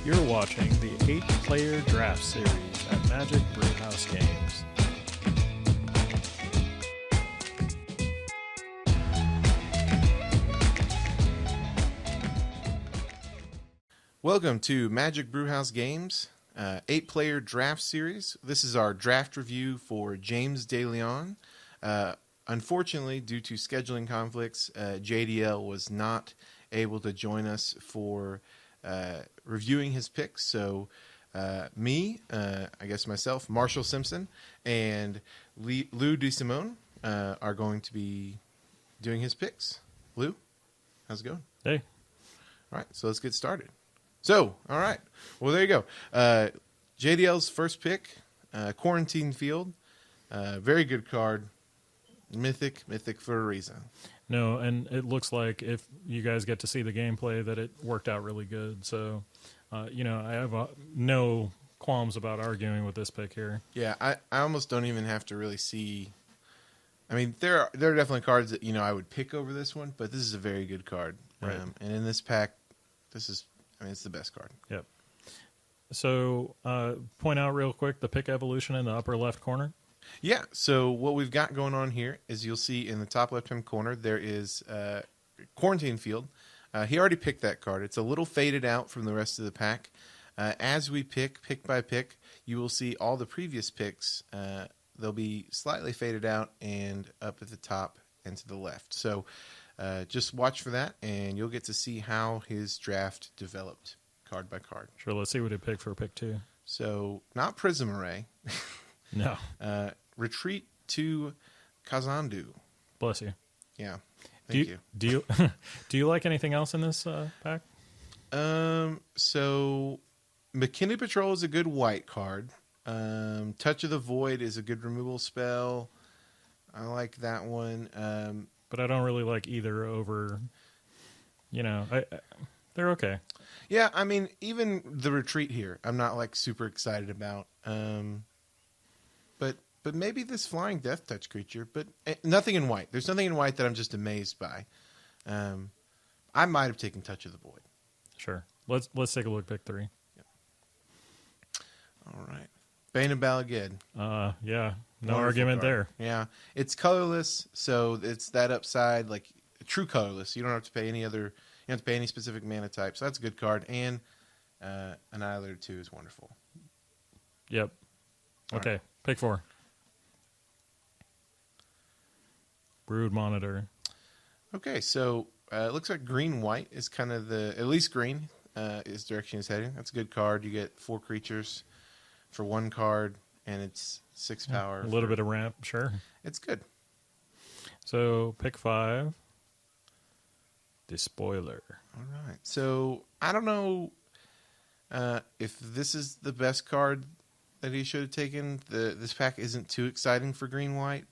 You're watching the 8-player draft series at Magic Brewhouse Games. Welcome to Magic Brewhouse Games, 8-player draft series. This is our draft review for James DeLeon. Unfortunately, due to scheduling conflicts, JDL was not able to join us for reviewing his picks. So myself, Marshall Simpson, and Lou DeSimone are going to be doing his picks. Lou, how's it going? Hey. All right, so let's get started. So, all right. Well, there you go. JDL's first pick, Quarantine Field. Very good card. Mythic for a reason. No, and it looks like if you guys get to see the gameplay that it worked out really good. So, I have no qualms about arguing with this pick here. Yeah, I almost don't even have to really see. I mean, there are definitely cards that, I would pick over this one, but this is a very good card. Right. And in this pack, it's the best card. Yep. So, point out real quick the pick evolution in the upper left corner. Yeah, so what we've got going on here is you'll see in the top left-hand corner there is Quarantine Field. He already picked that card. It's a little faded out from the rest of the pack. As we pick by pick, you will see all the previous picks. They'll be slightly faded out and up at the top and to the left. So just watch for that, and you'll get to see how his draft developed card by card. Sure, let's see what he picked for pick 2. So not Prism Array. No. Retreat to Kazandu. Bless you. Yeah. Thank you. Do you like anything else in this pack? So McKinney Patrol is a good white card. Touch of the Void is a good removal spell. I like that one. But I don't really like either over, they're okay. Yeah, I mean, even the Retreat here, I'm not like super excited about. But maybe this Flying Death Touch creature, but nothing in white. There's nothing in white that I'm just amazed by. I might have taken Touch of the Void. Sure. Let's take a look at pick 3. Yep. All right. Bane of Balaged. Yeah. No Wonderful argument card. there. Yeah. It's colorless, so it's that upside, like true colorless. You don't have to pay any other, you don't have to pay any specific mana type. So that's a good card. And Annihilator 2 is wonderful. Yep. Okay. Right. Pick 4. Brood Monitor. Okay, so it looks like green-white is kind of at least green is direction he's heading. That's a good card. You get 4 creatures for 1 card, and it's 6 power. A little bit of ramp, sure. It's good. So, pick 5. Despoiler. All right. So, I don't know if this is the best card that he should have taken. This pack isn't too exciting for green-white.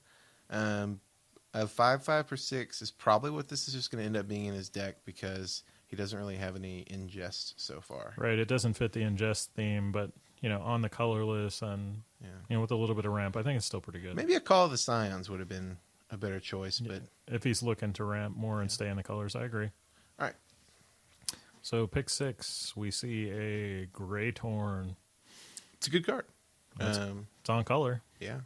A 5/5 for 6 is probably what this is just going to end up being in his deck because he doesn't really have any ingest so far. Right, it doesn't fit the ingest theme, but on the colorless and with a little bit of ramp, I think it's still pretty good. Maybe a Call of the Scions would have been a better choice, but if he's looking to ramp more and stay in the colors, I agree. All right. So pick 6, we see a Grey Torn. It's a good card. It's on color. Yeah.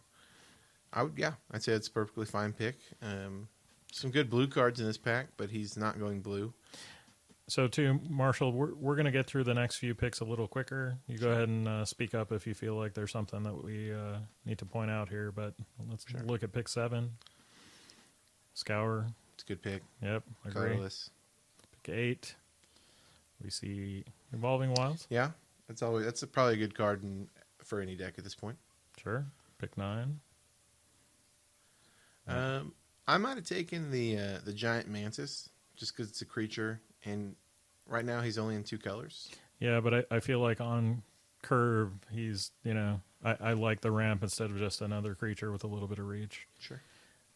I'd say it's a perfectly fine pick. Some good blue cards in this pack, but he's not going blue. So, too, Marshall, we're going to get through the next few picks a little quicker. You go ahead and speak up if you feel like there's something that we need to point out here. But let's look at pick 7. Scour. It's a good pick. Yep, agree. Colorless. Pick 8. We see Evolving Wilds. Yeah, that's probably a good card for any deck at this point. Sure. Pick 9. I might have taken the Giant Mantis just because it's a creature, and right now he's only in 2 colors. Yeah, but I feel like on curve he's I like the ramp instead of just another creature with a little bit of reach. Sure.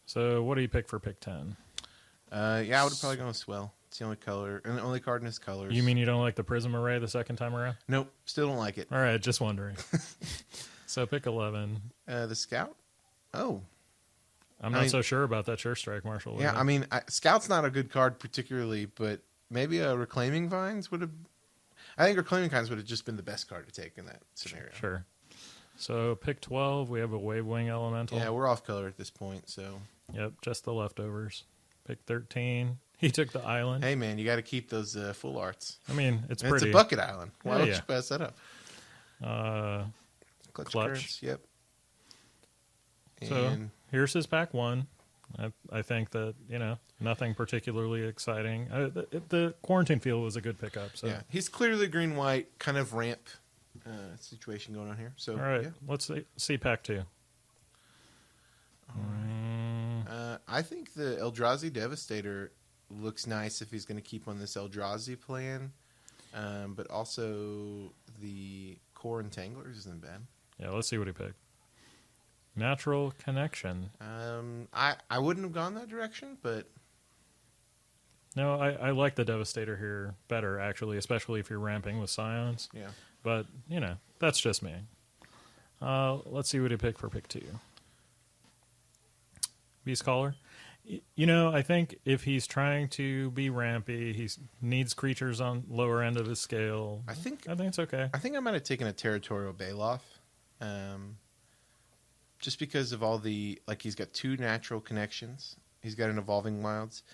So what do you pick for pick 10? I would have probably gone with Swell. It's the only color and the only card in his colors. You mean you don't like the Prism Array the second time around? Nope, still don't like it. All right, just wondering. So pick 11. The Scout. Oh. I'm not so sure about that Sure Strike, Marshall. Yeah, I mean, Scout's not a good card particularly, but maybe a Reclaiming Vines would have... I think Reclaiming Kinds would have just been the best card to take in that scenario. Sure. So pick 12, we have a Wave Wing Elemental. Yeah, we're off color at this point, so. Yep, just the leftovers. Pick 13. He took the island. Hey, man, you got to keep those full arts. I mean, it's And pretty. it's a bucket island. Why don't Yeah. you pass that up? Clutch. Currents, yep. So And here's his pack 1. I think that, nothing particularly exciting. The Quarantine Field was a good pickup. So. yeah, he's clearly green-white kind of ramp situation going on here. So, All right, yeah. let's see pack 2. I think the Eldrazi Devastator looks nice if he's going to keep on this Eldrazi plan. But also the Core Entangler isn't bad. Yeah, let's see what he picked. Natural Connection. I wouldn't have gone that direction, but No, I like the Devastator here better, actually, especially if you're ramping with Scions. yeah. But, that's just me. Let's see what he picked for pick 2. Beast Caller. I think if he's trying to be rampy, he needs creatures on lower end of his scale. I think it's okay. I think I might have taken a Territorial Baloth. Just because of all the, he's got 2 natural connections. He's got an Evolving Wilds.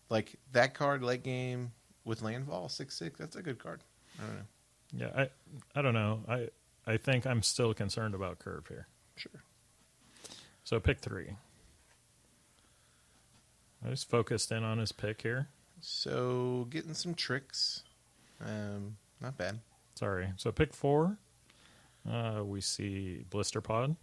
Like, that card late game with Landfall, 6/6, that's a good card. I don't know. Yeah, I don't know. I think I'm still concerned about curve here. Sure. So pick 3. I just focused in on his pick here. So, getting some tricks. Not bad. Sorry. So pick 4. We see Blister Pod.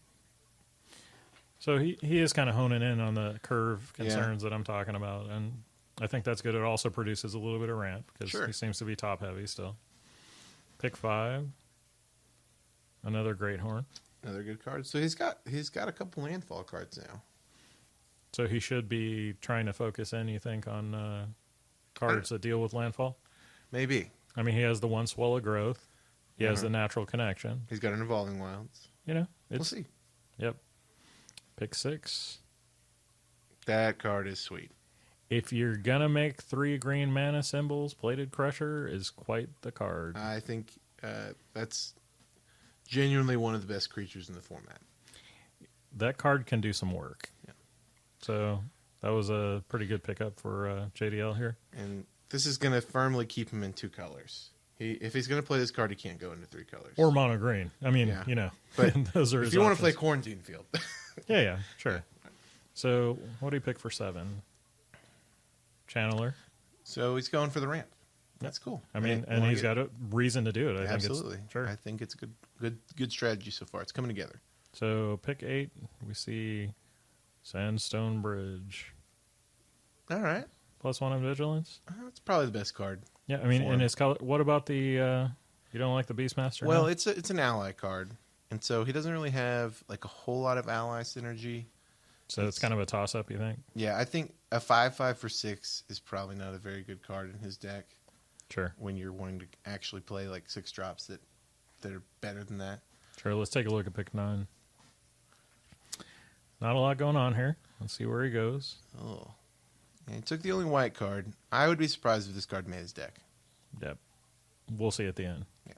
So he is kind of honing in on the curve concerns that I'm talking about, and I think that's good. It also produces a little bit of ramp because he seems to be top heavy still. Pick 5. Another Great Horn. Another good card. So he's got a couple landfall cards now. So he should be trying to focus in, you think, on cards that deal with landfall? Maybe. I mean, he has the One Swell of Growth. He has the Natural Connection. He's got an Evolving Wilds. We'll see. Yep. Pick 6. That card is sweet. If you're going to make 3 green mana symbols, Plated Crusher is quite the card. I think that's genuinely one of the best creatures in the format. That card can do some work. Yeah. So that was a pretty good pickup for JDL here. And this is going to firmly keep him in 2 colors. If he's going to play this card, he can't go into 3 colors. Or mono green. I mean, But those are if his you want to options. play Quarantine Field. Yeah, sure. So what do you pick for 7? Channeler. So he's going for the ramp. That's cool. I mean, and he's got a reason to do it. Absolutely. Think it's, sure. I think it's a good strategy so far. It's coming together. So pick 8, we see Sandstone Bridge. All right. +1 on Vigilance. That's probably the best card. Yeah, I mean, for in him. his color. What about the? You don't like the Beastmaster? Well, now? it's an ally card, and so he doesn't really have a whole lot of ally synergy. so it's kind of a toss-up. You think? Yeah, I think a 5/5 for 6 is probably not a very good card in his deck Sure. when you're wanting to actually play 6 drops that are better than that. Sure. Let's take a look at pick 9. Not a lot going on here. Let's see where he goes. Oh, and he took the only white card. I would be surprised if this card made his deck. Yep. We'll see at the end. Yeah.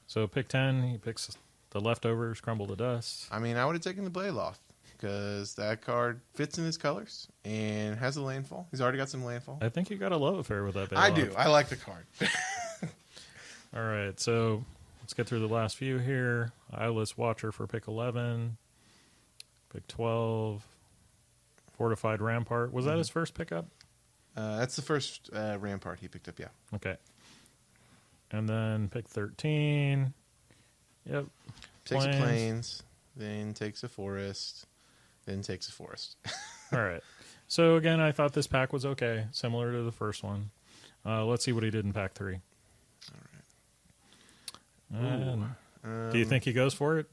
So pick 10. He picks the leftovers, Crumble to Dust. I mean, I would have taken the Blayloft because that card fits in his colors and has a landfall. He's already got some landfall. I think you got a love affair with that. I Bailoff. do. I like the card. All right, so let's get through the last few here. Eyeless Watcher for pick 11. Pick 12. Fortified Rampart. Was that his first pickup? That's the first Rampart he picked up, yeah. Okay. And then pick 13. Yep. Takes a plains, then takes a forest, then takes a forest. All right. So, again, I thought this pack was okay, similar to the first one. Let's see what he did in pack 3. All right. Do you think he goes for it?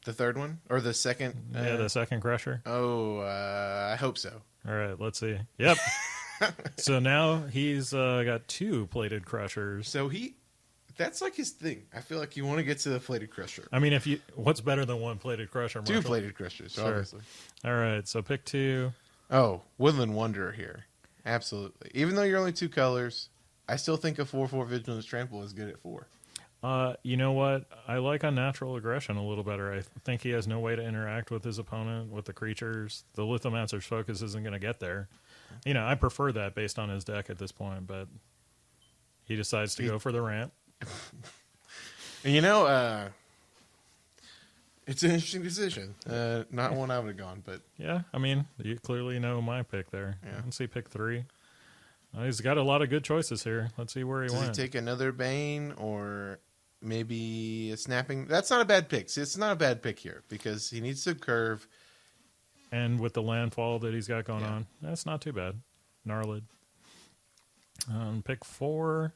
The third one? Or the second? Yeah, the second Crusher. Oh, I hope so. All right, let's see. Yep. So now he's got 2 Plated Crushers. So that's his thing. I feel like you want to get to the Plated Crusher. I mean, what's better than 1 Plated Crusher, Marshall? 2 Plated Crushers, Sure. obviously. All right, so pick 2. Oh, Woodland Wanderer here. Absolutely. Even though you're only 2 colors, I still think a 4/4 Vigilance Trample is good at 4. You know what? I like Unnatural Aggression a little better. I think he has no way to interact with his opponent, with the creatures. The Lithomancer's Focus isn't going to get there. You know, I prefer that based on his deck at this point, but he decides to go for the ramp. And you know, it's an interesting decision. Not one I would have gone, but... Yeah, I mean, you clearly know my pick there. Yeah. Let's see pick 3. He's got a lot of good choices here. Let's see where he went. Does he take another Bane or maybe a Snapping? That's not a bad pick. See, it's not a bad pick here because he needs to curve. And with the landfall that he's got going on, that's not too bad. Gnarlid. Pick 4.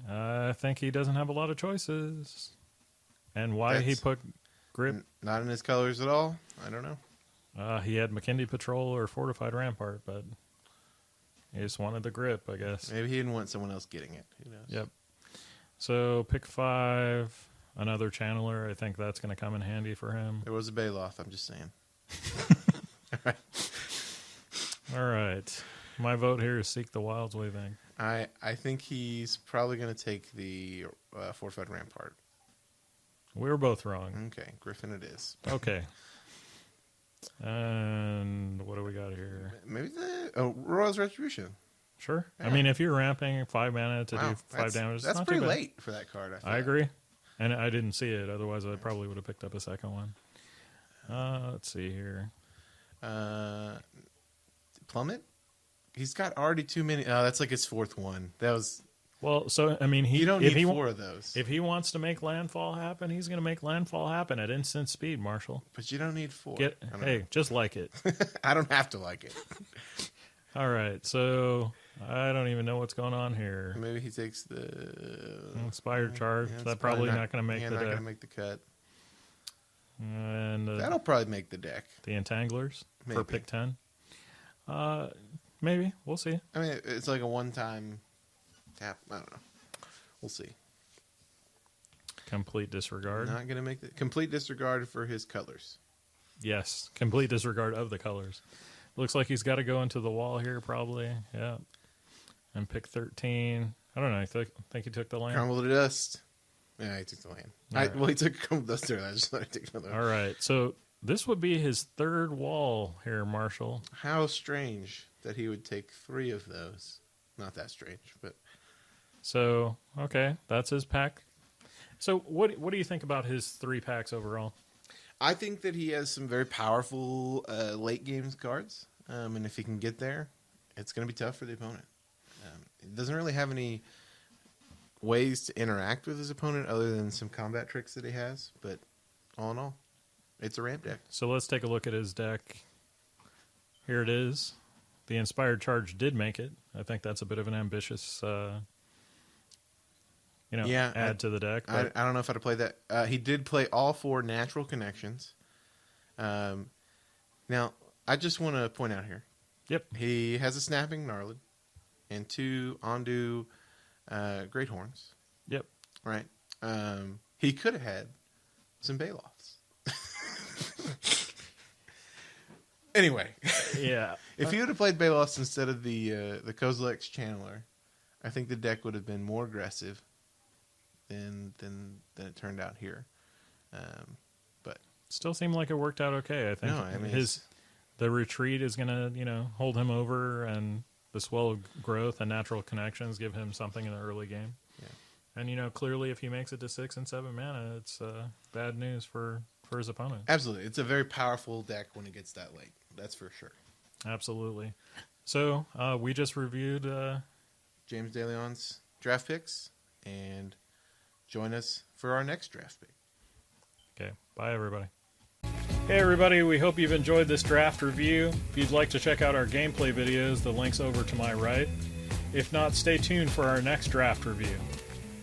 I think he doesn't have a lot of choices. And why he put Grip? Not in his colors at all. I don't know. He had McKinley Patrol or Fortified Rampart, but he just wanted the Grip, I guess. Maybe he didn't want someone else getting it. Who knows? Yep. So pick 5, another Channeler. I think that's going to come in handy for him. There was a Baloth, I'm just saying. All right. My vote here is Seek the Wilds. What do you think? I think he's probably going to take the Fortified Rampart. We were both wrong. Okay, Griffin it is. Okay. And what do we got here? Maybe the Royal's Retribution. Sure. Yeah. I mean, if you're ramping 5 mana to do 5 damage, that's not pretty too bad. late for that card. I agree. And I didn't see it. Otherwise, I probably would have picked up a second one. Let's see here. Plummet? He's got already too many. Oh, that's like his 4th one. That was... Well, so, I mean, you don't need 4 of those. If he wants to make landfall happen, he's going to make landfall happen at instant speed, Marshall. But you don't need 4. Hey, just like it. I don't have to like it. All right, so I don't even know what's going on here. Maybe he takes the... Inspired Charge. Yeah, That's probably not going to make the not deck. going to make the cut. And that'll probably make the deck. The Entanglers for Maybe. pick 10. Maybe. We'll see. I mean, it's like a one-time tap. I don't know. We'll see. Complete disregard. Not going to make the complete disregard for his colors. Yes, complete disregard of the colors. Looks like he's got to go into the wall here, probably. Yeah. And pick 13. I don't know. I think he took the land. Crumble to dust. Yeah, he took the land. Right. Well, he took crumble to dust earlier. I just thought I'd take another. All right. So this would be his 3rd wall here, Marshall. How strange that he would take 3 of those. Not that strange, but... So, okay. That's his pack. So what do you think about his 3 packs overall? I think that he has some very powerful late games cards, and if he can get there, it's going to be tough for the opponent. He doesn't really have any ways to interact with his opponent other than some combat tricks that he has, but all in all, it's a ramp deck. So let's take a look at his deck. Here it is. The Inspired Charge did make it. I think that's a bit of an ambitious add to the deck. I don't know if I'd have played that. He did play all 4 natural connections. Now, I just want to point out here. Yep. He has a Snapping Gnarlid and 2 Ondu Great Horns. Yep. Right. He could have had some Baloths. Anyway. Yeah. If he would have played Baloths instead of the Kozilek's Channeler, I think the deck would have been more aggressive than it turned out here. But still seemed like it worked out okay. I think no, I mean, the retreat is going to hold him over, and the Swell of Growth and Natural Connections give him something in the early game. Yeah. And clearly, if he makes it to 6 and 7 mana, it's bad news for his opponent. Absolutely, it's a very powerful deck when it gets that late. That's for sure. Absolutely. So we just reviewed James DeLeon's draft picks, and join us for our next draft pick. Okay. Bye, everybody. Hey, everybody. We hope you've enjoyed this draft review. If you'd like to check out our gameplay videos, the link's over to my right. If not, stay tuned for our next draft review.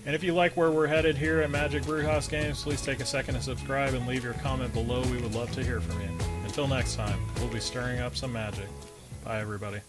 And if you like where we're headed here at Magic Brewhouse Games, please take a second to subscribe and leave your comment below. We would love to hear from you. Until next time, we'll be stirring up some magic. Bye, everybody.